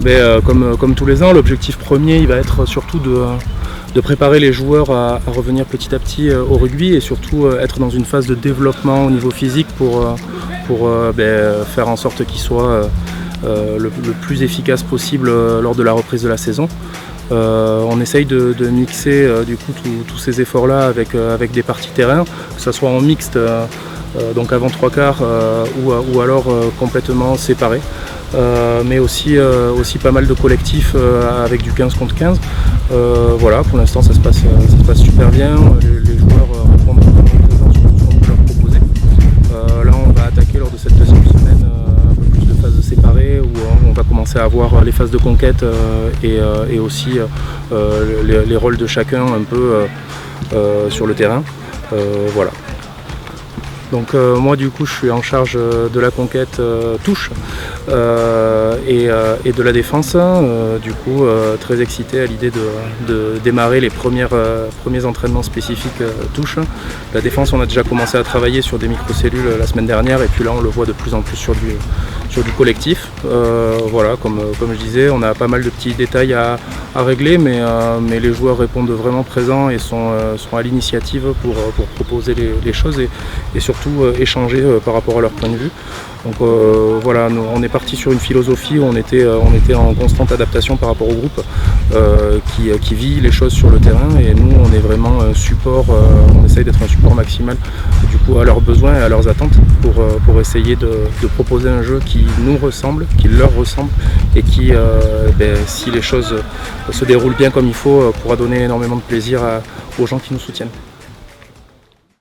Comme tous les ans, l'objectif premier il va être surtout de préparer les joueurs à revenir petit à petit au rugby et surtout être dans une phase de développement au niveau physique pour faire en sorte qu'ils soient le plus efficace possible lors de la reprise de la saison. On essaye de mixer du coup tous ces efforts-là avec des parties terrain, que ce soit en mixte, donc avant 3/4 ou alors complètement séparés. Mais aussi pas mal de collectifs avec du 15 contre 15. Voilà, pour l'instant ça se passe super bien, les joueurs répondent vraiment présents sur tout ce qu'on peut leur proposer. Là on va attaquer lors de cette deuxième semaine un peu plus de phases séparées où on va commencer à avoir les phases de conquête et aussi les rôles de chacun un peu sur le terrain. Voilà. Donc moi du coup je suis en charge de la conquête touche et de la défense. Du coup très excité à l'idée de démarrer les premiers entraînements spécifiques touche. La défense on a déjà commencé à travailler sur des microcellules la semaine dernière et puis là on le voit de plus en plus sur du collectif. Voilà, comme je disais, on a pas mal de petits détails à régler mais les joueurs répondent vraiment présents et sont à l'initiative pour proposer les choses et surtout échanger par rapport à leur point de vue. Donc voilà, on est parti sur une philosophie où on était en constante adaptation par rapport au groupe qui vit les choses sur le terrain et nous on est vraiment un support, on essaye d'être un support maximal du coup à leurs besoins et à leurs attentes pour essayer de proposer un jeu qui nous ressemble, qui leur ressemble et qui si les choses se déroulent bien comme il faut pourra donner énormément de plaisir aux gens qui nous soutiennent.